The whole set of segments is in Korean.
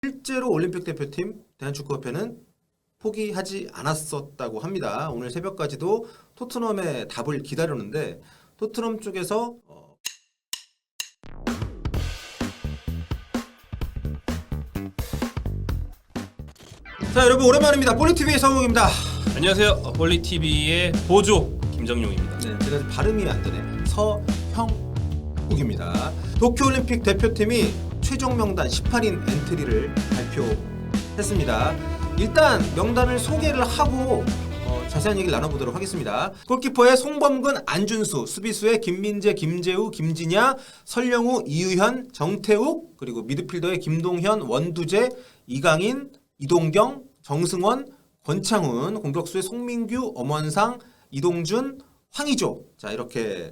실제로 올림픽 대표팀 대한축구협회는 포기하지 않았었다고 합니다. 오늘 새벽까지도 토트넘의 답을 기다렸는데 토트넘 쪽에서 자, 여러분 오랜만입니다. 볼리TV의 서웅입니다. 안녕하세요. 볼리TV의 보조 김정용입니다. 네, 제가 발음이 안 되네. 서형욱입니다. 도쿄올림픽 대표팀이 최종 명단 18인 엔트리를 발표했습니다. 일단 명단을 소개를 하고 자세한 얘기를 나눠보도록 하겠습니다. 골키퍼의 송범근, 안준수, 수비수의 김민재, 김재우, 김진야, 설영우, 이유현, 정태욱, 그리고 미드필더의 김동현, 원두재, 이강인, 이동경, 정승원, 권창훈, 공격수의 송민규, 엄원상, 이동준, 황의조. 자, 이렇게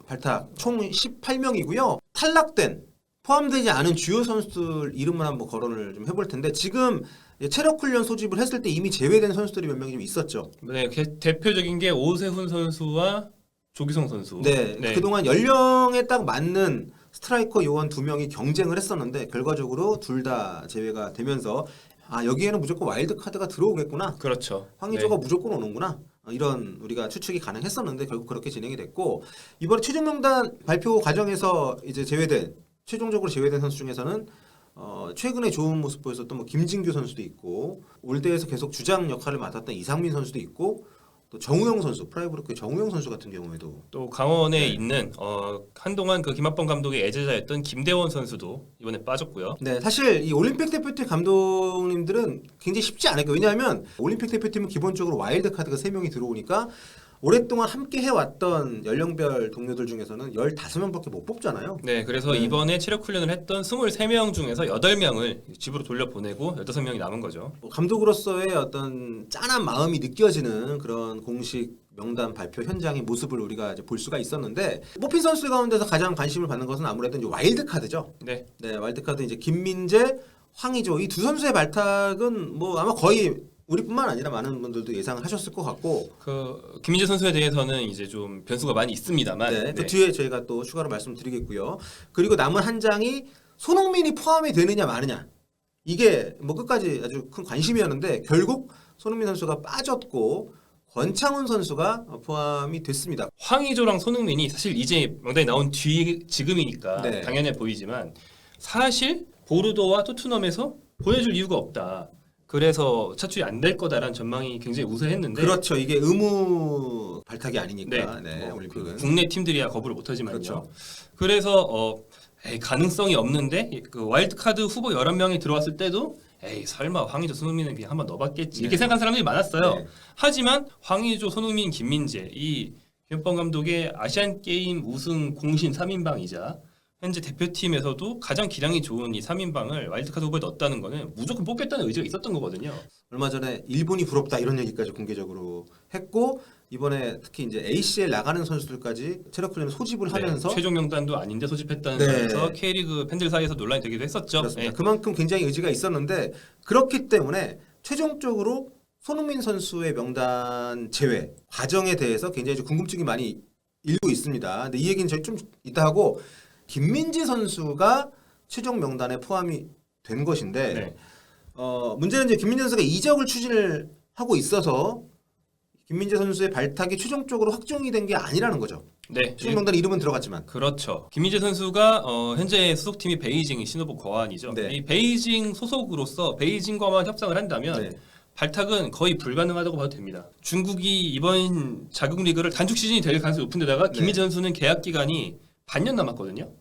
발탁 총 18명이고요. 탈락된 포함되지 않은 주요 선수들 이름을 한번 거론을 좀 해볼 텐데 지금 체력 훈련 소집을 했을 때 이미 제외된 선수들이 몇 명이 좀 있었죠. 네, 대표적인 게 오세훈 선수와 조기성 선수. 네, 그동안 연령에 딱 맞는 스트라이커 요원 두 명이 경쟁을 했었는데 결과적으로 둘 다 제외가 되면서 여기에는 무조건 와일드 카드가 들어오겠구나. 그렇죠. 황의조가 무조건 오는구나. 이런 우리가 추측이 가능했었는데 결국 그렇게 진행이 됐고 이번에 최종 명단 발표 과정에서 이제 최종적으로 제외된 선수 중에서는 최근에 좋은 모습 보였었던 뭐 김진규 선수도 있고 올대에서 계속 주장 역할을 맡았던 이상민 선수도 있고 또 정우영 선수 프라이브로크의 정우영 선수 같은 경우에도 또 강원에 있는 한동안 그 김학범 감독의 애제자였던 김대원 선수도 이번에 빠졌고요. 네, 사실 이 올림픽 대표팀 감독님들은 굉장히 쉽지 않을 거예요. 왜냐하면 올림픽 대표팀은 기본적으로 와일드 카드가 3명이 들어오니까 오랫동안 함께 해왔던 연령별 동료들 중에서는 15명밖에 못 뽑잖아요. 네, 그래서 이번에 체력 훈련을 했던 23명 중에서 8명을 집으로 돌려보내고 15명이 남은 거죠. 감독으로서의 어떤 짠한 마음이 느껴지는 그런 공식 명단 발표 현장의 모습을 우리가 이제 볼 수가 있었는데 뽑힌 선수 가운데서 가장 관심을 받는 것은 아무래도 이제 와일드 카드죠. 네, 와일드 카드 이제 김민재, 황의조 이 두 선수의 발탁은 뭐 아마 거의 우리뿐만 아니라 많은 분들도 예상을 하셨을 것 같고 그 김민재 선수에 대해서는 이제 좀 변수가 많이 있습니다만 그 뒤에 저희가 또 추가로 말씀드리겠고요. 그리고 남은 한 장이 손흥민이 포함이 되느냐 마느냐 이게 뭐 끝까지 아주 큰 관심이었는데 결국 손흥민 선수가 빠졌고 권창훈 선수가 포함이 됐습니다. 황의조랑 손흥민이 사실 이제 명단이 나온 지금이니까 당연해 보이지만 사실 보르도와 토트넘에서 보내줄 이유가 없다. 그래서 차출이 안 될 거다라는 전망이 굉장히 우세했는데 그렇죠. 이게 의무 발탁이 아니니까 올림픽은 국내 팀들이야 거부를 못하지만요. 그렇죠. 그래서 가능성이 없는데 그 와일드카드 후보 11명이 들어왔을 때도 설마 황의조, 손흥민은 그냥 한번 넣어봤겠지 이렇게 생각한 사람들이 많았어요. 하지만 황의조, 손흥민, 김민재 이 김학범 감독의 아시안게임 우승 공신 3인방이자 현재 대표팀에서도 가장 기량이 좋은 이 3인방을 와일드카드 후보에 넣었다는 거는 무조건 뽑겠다는 의지가 있었던 거거든요. 얼마 전에 일본이 부럽다 이런 얘기까지 공개적으로 했고 이번에 특히 이제 ACL 나가는 선수들까지 체력 훈련을 소집을 하면서 최종 명단도 아닌데 소집했다는 점에서 K리그 팬들 사이에서 논란이 되기도 했었죠. 그렇습니다. 그만큼 굉장히 의지가 있었는데 그렇기 때문에 최종적으로 손흥민 선수의 명단 제외 과정에 대해서 굉장히 궁금증이 많이 일고 있습니다. 근데 이 얘기는 저희 좀 이따 하고 김민재 선수가 최종 명단에 포함이 된 것인데 문제는 이제 김민재 선수가 이적을 추진을 하고 있어서 김민재 선수의 발탁이 최종적으로 확정이 된 게 아니라는 거죠. 네. 최종 명단 이름은 들어갔지만. 그렇죠. 김민재 선수가 현재 소속팀이 베이징 신호복 거안이죠. 이 베이징 소속으로서 베이징과만 협상을 한다면 발탁은 거의 불가능하다고 봐도 됩니다. 중국이 이번 자국 리그를 단축 시즌이 될 가능성이 높은 데다가 김민재 선수는 계약 기간이 반년 남았거든요.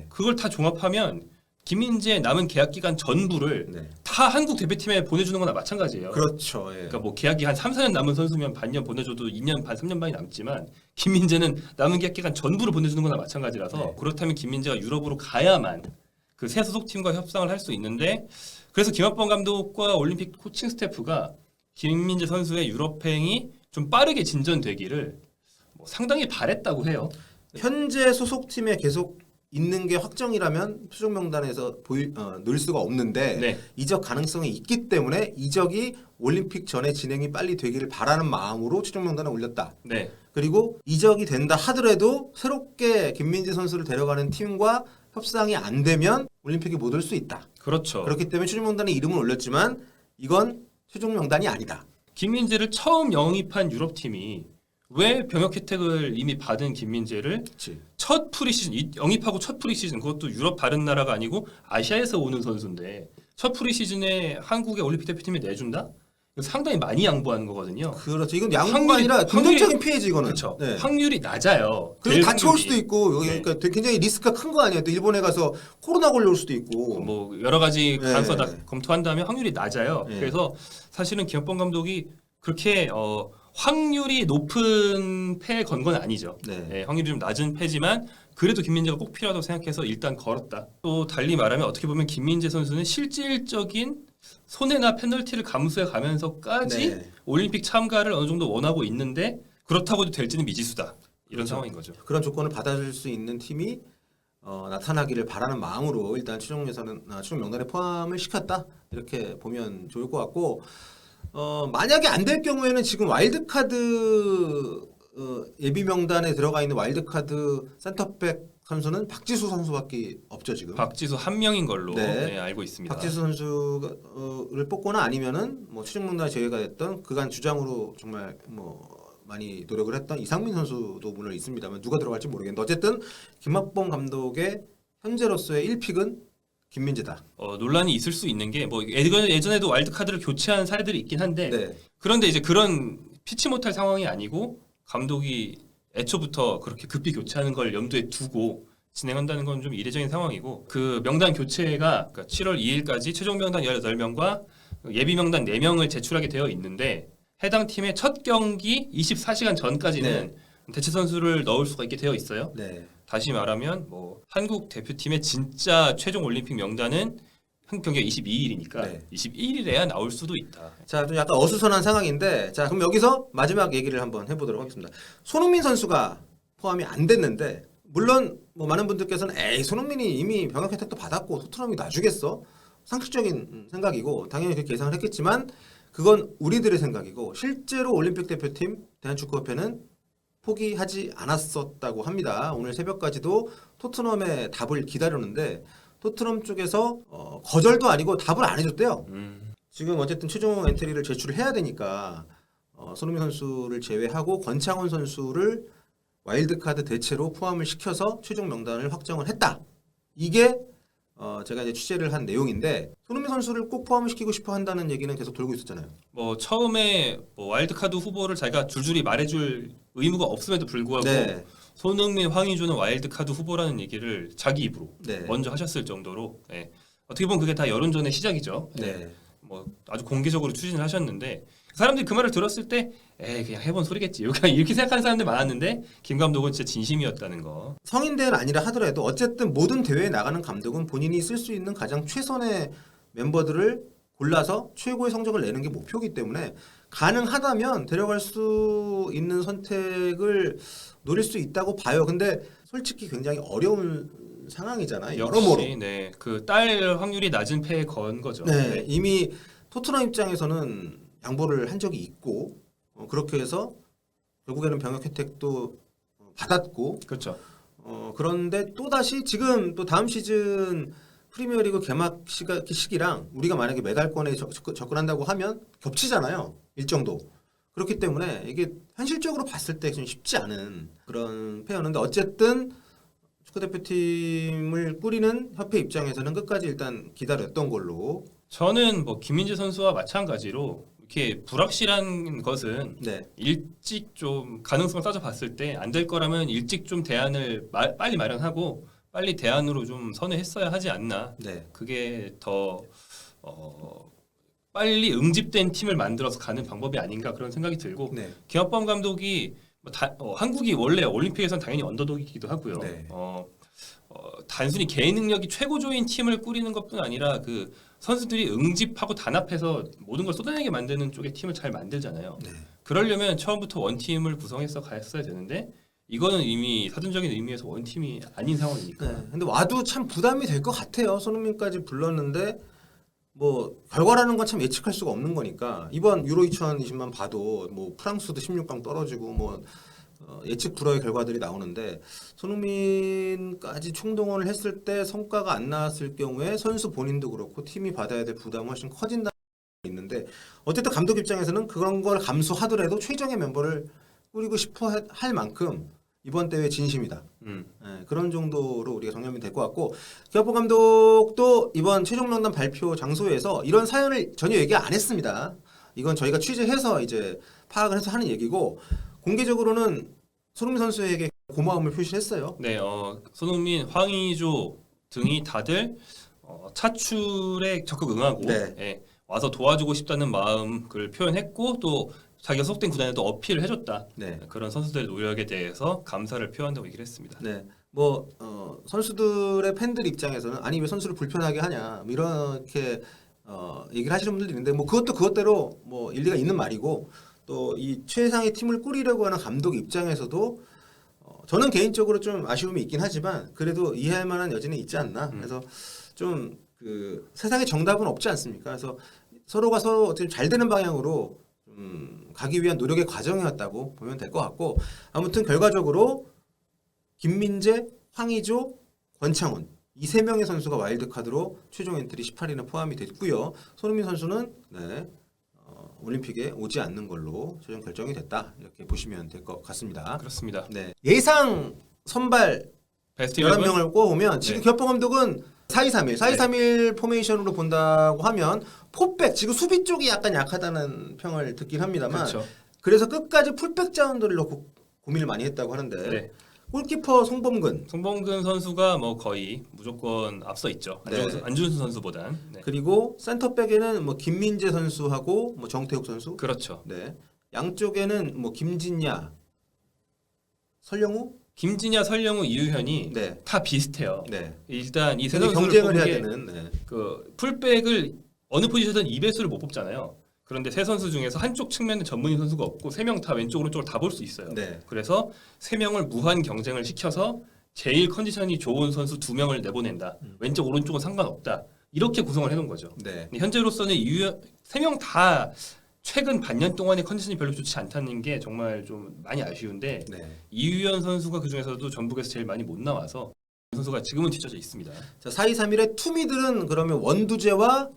그걸 다 종합하면 김민재 남은 계약 기간 전부를 다 한국 대표팀에 보내주는 거나 마찬가지예요. 그렇죠. 그러니까 뭐 계약이 한 3, 4년 남은 선수면 반년 보내줘도 2년 반, 3년 반이 남지만 김민재는 남은 계약 기간 전부를 보내주는 거나 마찬가지라서 그렇다면 김민재가 유럽으로 가야만 그 새 소속팀과 협상을 할 수 있는데 그래서 김학범 감독과 올림픽 코칭 스태프가 김민재 선수의 유럽행이 좀 빠르게 진전되기를 상당히 바랬다고 해요. 현재 소속팀에 계속 있는 게 확정이라면 최종 명단에서 넣을 수가 없는데 이적 가능성이 있기 때문에 이적이 올림픽 전에 진행이 빨리 되기를 바라는 마음으로 최종 명단에 올렸다. 그리고 이적이 된다 하더라도 새롭게 김민재 선수를 데려가는 팀과 협상이 안 되면 올림픽에 못 올 수 있다. 그렇죠. 그렇기 때문에 최종 명단에 이름을 올렸지만 이건 최종 명단이 아니다. 김민재를 처음 영입한 유럽팀이 왜 병역 혜택을 이미 받은 김민재를 그치. 첫 프리시즌 영입하고 첫 프리시즌 그것도 유럽 다른 나라가 아니고 아시아에서 오는 선수인데 첫 프리시즌에 한국의 올림픽 대표팀에 내준다? 이거 상당히 많이 양보하는 거거든요. 그렇죠. 이건 양보가 아니라 금전적인 피해지 이거는. 그렇죠. 네. 확률이 낮아요. 그리고 될 다쳐올 확률이. 수도 있고 네. 그러니까 되게 굉장히 리스크가 큰 거 아니에요. 또 일본에 가서 코로나 걸려올 수도 있고. 뭐 여러 가지 네. 가능성 다 검토한다면 확률이 낮아요. 네. 그래서 사실은 김학범 감독이 그렇게 확률이 높은 패에 건 건 아니죠. 네. 네, 확률이 좀 낮은 패지만 그래도 김민재가 꼭 필요하다고 생각해서 일단 걸었다. 또 달리 말하면 어떻게 보면 김민재 선수는 실질적인 손해나 페널티를 감수해 가면서까지 네. 올림픽 참가를 어느 정도 원하고 있는데 그렇다고 될지는 미지수다. 이런 그렇죠. 상황인 거죠. 그런 조건을 받아줄 수 있는 팀이 나타나기를 바라는 마음으로 일단 최종 명단에 포함을 시켰다 이렇게 보면 좋을 것 같고 만약에 안 될 경우에는 지금 와일드카드 예비 명단에 들어가 있는 와일드카드 센터백 선수는 박지수 선수밖에 없죠 지금. 박지수 한 명인 걸로 네. 네, 알고 있습니다. 박지수 선수를 뽑거나 아니면은 뭐 최종 명단에 제외가 됐던 그간 주장으로 정말 뭐 많이 노력을 했던 이상민 선수도 물론 있습니다만 누가 들어갈지 모르겠는데 어쨌든 김학범 감독의 현재로서의 1픽은 김민재다. 논란이 있을 수 있는 게 뭐 예전에도 와일드카드를 교체한 사례들이 있긴 한데 네. 그런데 이제 그런 피치 못할 상황이 아니고 감독이 애초부터 그렇게 급히 교체하는 걸 염두에 두고 진행한다는 건 좀 이례적인 상황이고 그 명단 교체가 그러니까 7월 2일까지 최종 명단 18명과 예비 명단 4명을 제출하게 되어 있는데 해당 팀의 첫 경기 24시간 전까지는 대체 선수를 넣을 수가 있게 되어 있어요. 네. 다시 말하면 뭐 한국 대표팀의 진짜 최종 올림픽 명단은 한국 경기가 22일이니까 네. 21일에야 나올 수도 있다. 자, 좀 약간 어수선한 상황인데 자, 그럼 여기서 마지막 얘기를 한번 해보도록 하겠습니다. 손흥민 선수가 포함이 안 됐는데 물론 뭐 많은 분들께서는 에이 손흥민이 이미 병역 혜택도 받았고 토트넘이 놔주겠어? 상식적인 생각이고 당연히 그렇게 예상을 했겠지만 그건 우리들의 생각이고 실제로 올림픽 대표팀 대한축구협회는 포기하지 않았었다고 합니다. 오늘 새벽까지도 토트넘의 답을 기다렸는데 토트넘 쪽에서 거절도 아니고 답을 안 해줬대요. 지금 어쨌든 최종 엔트리를 제출해야 되니까 손흥민 선수를 제외하고 권창훈 선수를 와일드카드 대체로 포함을 시켜서 최종 명단을 확정을 했다. 이게 제가 이제 취재를 한 내용인데 손흥민 선수를 꼭 포함을 시키고 싶어 한다는 얘기는 계속 돌고 있었잖아요. 뭐 처음에 뭐 와일드카드 후보를 자기가 줄줄이 말해줄 의무가 없음에도 불구하고 네. 손흥민, 황의조는 와일드카드 후보라는 얘기를 자기 입으로 네. 먼저 하셨을 정도로 예. 어떻게 보면 그게 다 여론전의 시작이죠. 예. 네. 뭐 아주 공개적으로 추진을 하셨는데 사람들이 그 말을 들었을 때 에이 그냥 해본 소리겠지 이렇게 생각하는 사람들 많았는데 김 감독은 진짜 진심이었다는 거. 성인 대회는 아니라 하더라도 어쨌든 모든 대회에 나가는 감독은 본인이 쓸 수 있는 가장 최선의 멤버들을 골라서 최고의 성적을 내는 게 목표이기 때문에 가능하다면 데려갈 수 있는 선택을 노릴 수 있다고 봐요. 근데 솔직히 굉장히 어려운 상황이잖아요. 여러모로. 역시 네, 그 딸 확률이 낮은 패에 건 거죠. 네, 이미 토트넘 입장에서는 양보를 한 적이 있고 그렇게 해서 결국에는 병역 혜택도 받았고 그렇죠. 그런데 또 다시 지금 또 다음 시즌 프리미어리그 개막 시기랑 우리가 만약에 메달권에 접근한다고 하면 겹치잖아요. 일정도. 그렇기 때문에 이게 현실적으로 봤을 때 좀 쉽지 않은 그런 패였는데 어쨌든 축구대표팀을 꾸리는 협회 입장에서는 끝까지 일단 기다렸던 걸로. 저는 뭐 김민재 선수와 마찬가지로 이렇게 불확실한 것은 네. 일찍 좀 가능성을 따져봤을 때 안 될 거라면 일찍 좀 대안을 빨리 마련하고 빨리 대안으로 좀 선회했어야 하지 않나. 네. 그게 더 빨리 응집된 팀을 만들어서 가는 방법이 아닌가 그런 생각이 들고 네. 김학범 감독이 한국이 원래 올림픽에선 당연히 언더독이기도 하고요. 네. 단순히 개인 능력이 최고조인 팀을 꾸리는 것뿐 아니라 그 선수들이 응집하고 단합해서 모든 걸 쏟아내게 만드는 쪽의 팀을 잘 만들잖아요. 네. 그러려면 처음부터 원팀을 구성해서 갔어야 되는데 이거는 이미 사전적인 의미에서 원팀이 아닌 상황이니까. 네. 근데 와도 참 부담이 될 것 같아요. 손흥민까지 불렀는데 뭐 결과라는 건 참 예측할 수가 없는 거니까 이번 유로 2020만 봐도 뭐 프랑스도 16강 떨어지고 뭐 예측 불허의 결과들이 나오는데 손흥민까지 총동원을 했을 때 성과가 안 나왔을 경우에 선수 본인도 그렇고 팀이 받아야 될 부담은 훨씬 커진다는 게 있는데 어쨌든 감독 입장에서는 그런 걸 감수하더라도 최정의 멤버를 꾸리고 싶어 할 만큼 이번 대회 진심이다. 그런 정도로 우리가 정리하면 될 것 같고 기아포 감독도 이번 최종 명단 발표 장소에서 이런 사연을 전혀 얘기 안 했습니다. 이건 저희가 취재해서 이제 파악을 해서 하는 얘기고 공개적으로는 손흥민 선수에게 고마움을 표시했어요. 네, 손흥민, 황의조 등이 다들 차출에 적극 응하고 네. 예, 와서 도와주고 싶다는 마음을 표현했고 또 자기가 소속된 구단에도 어필을 해줬다. 네. 그런 선수들의 노력에 대해서 감사를 표한다고 얘기를 했습니다. 네. 뭐 선수들의 팬들 입장에서는 아니 왜 선수를 불편하게 하냐 뭐 이렇게 얘기를 하시는 분들이 있는데 뭐 그것도 그것대로 뭐 일리가 있는 말이고 또 이 최상의 팀을 꾸리려고 하는 감독 입장에서도 저는 개인적으로 좀 아쉬움이 있긴 하지만 그래도 이해할 만한 여지는 있지 않나. 그래서 좀 그 세상에 정답은 없지 않습니까? 그래서 서로가 서로 어떻게 잘 되는 방향으로 가기 위한 노력의 과정이었다고 보면 될 것 같고 아무튼 결과적으로 김민재, 황의조, 권창훈 이 세 명의 선수가 와일드카드로 최종 엔트리 18인에 포함이 됐고요. 손흥민 선수는 네, 올림픽에 오지 않는 걸로 최종 결정이 됐다 이렇게 보시면 될 것 같습니다. 그렇습니다. 네. 예상 선발 베스트 11명을 꼽으면 지금 네. 기아포 감독은 4-2-3-1, 4-2-3-1 포메이션으로 본다고 하면 포백 지금 수비 쪽이 약간 약하다는 평을 듣긴 합니다만 그렇죠. 그래서 끝까지 풀백 자원들을 놓고 고민을 많이 했다고 하는데 네. 골키퍼 송범근 송범근 선수가 뭐 거의 무조건 앞서 있죠. 네. 안준수 선수보단. 네. 그리고 센터백에는 뭐 김민재 선수하고 뭐 정태욱 선수 그렇죠. 네. 양쪽에는 뭐 김진야, 설영우 김진야, 설영우, 이유현이 네. 다 비슷해요. 네. 일단 이 세 굉장히 선수를 경쟁을 해야 뽑은 게 되는 그 풀백을 어느 포지션든 2배수를 못 뽑잖아요. 그런데 세 선수 중에서 한쪽 측면은 전문인 선수가 없고 세 명 다 왼쪽 오른쪽으로 다 볼 수 있어요. 네. 그래서 세 명을 무한 경쟁을 시켜서 제일 컨디션이 좋은 선수 2명을 내보낸다. 왼쪽 오른쪽은 상관없다. 이렇게 구성을 해놓은 거죠. 네. 현재로서는 세 명 다 최근 반년 동안의 컨디션이 별로 좋지 않다는 게 정말 좀 많이 아쉬운데 네. 이유현 선수가 그 중에서도 전북에서 제일 많이 못 나와서 이 선수가 지금은 뒤쳐져 있습니다. 자, 4-2-3-1의 투미들은 그러면 원두재와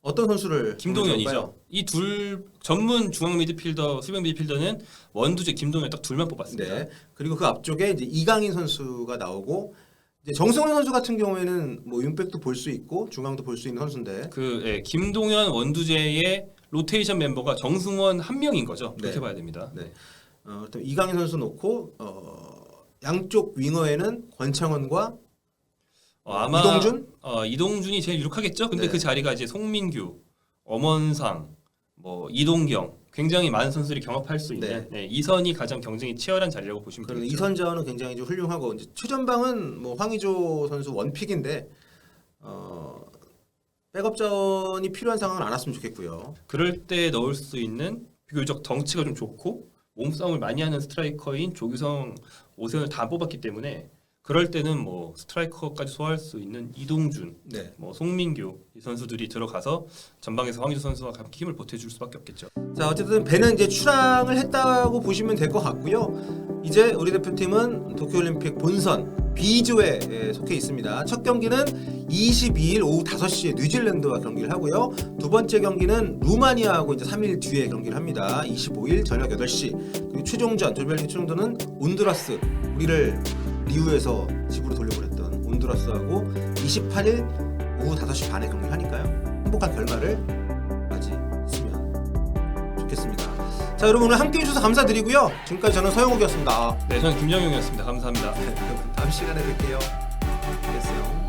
어떤 선수를 김동현이죠. 이 둘 전문 중앙 미드필더, 수비형 미드필더는 원두재, 김동현 딱 둘만 뽑았습니다. 네. 그리고 그 앞쪽에 이제 이강인 선수가 나오고 이제 정승원 선수 같은 경우에는 뭐 윙백도 볼 수 있고 중앙도 볼 수 있는 선수인데 김동현, 원두재의 로테이션 멤버가 정승원 한 명인 거죠. 그렇게 네. 봐야 됩니다. 네. 또 이강인 선수 놓고 양쪽 윙어에는 권창원과 아마 이동준? 이동준이 제일 유력하겠죠. 근데 네. 그 자리가 이제 송민규, 엄원상, 뭐 이동경 굉장히 많은 선수들이 경합할 수 있는 이선이 가장 경쟁이 치열한 자리라고 보시면 그런 되겠죠. 이선 자원은 굉장히 좀 훌륭하고 이제 최전방은 뭐 황의조 선수 원픽인데 백업 자원이 필요한 상황은 안 왔으면 좋겠고요. 그럴 때 넣을 수 있는 비교적 덩치가 좀 좋고 몸싸움을 많이 하는 스트라이커인 조규성, 오세훈을 다 뽑았기 때문에 그럴 때는 뭐 스트라이커까지 소화할 수 있는 이동준, 네. 뭐 송민규 이 선수들이 들어가서 전방에서 황의조 선수와 함께 힘을 보태줄 수밖에 없겠죠. 자, 어쨌든 배는 이제 출항을 했다고 보시면 될 것 같고요. 이제 우리 대표팀은 도쿄올림픽 본선 B조에 속해 있습니다. 첫 경기는 22일 오후 5시에 뉴질랜드와 경기를 하고요. 두 번째 경기는 루마니아하고 이제 3일 뒤에 경기를 합니다. 25일 저녁 8시. 그리고 최종전, 조별리그 최종전은 온두라스, 우리를 리우에서 집으로 돌려보냈던 온두라스하고 28일 오후 5시 반에 경기를 하니까요. 행복한 결말을 맞이했으면 좋겠습니다. 자, 여러분 오늘 함께해 주셔서 감사드리고요. 지금까지 저는 서영욱이었습니다. 네, 저는 김정용이었습니다. 감사합니다. 다음 시간에 뵐게요. 알겠어요.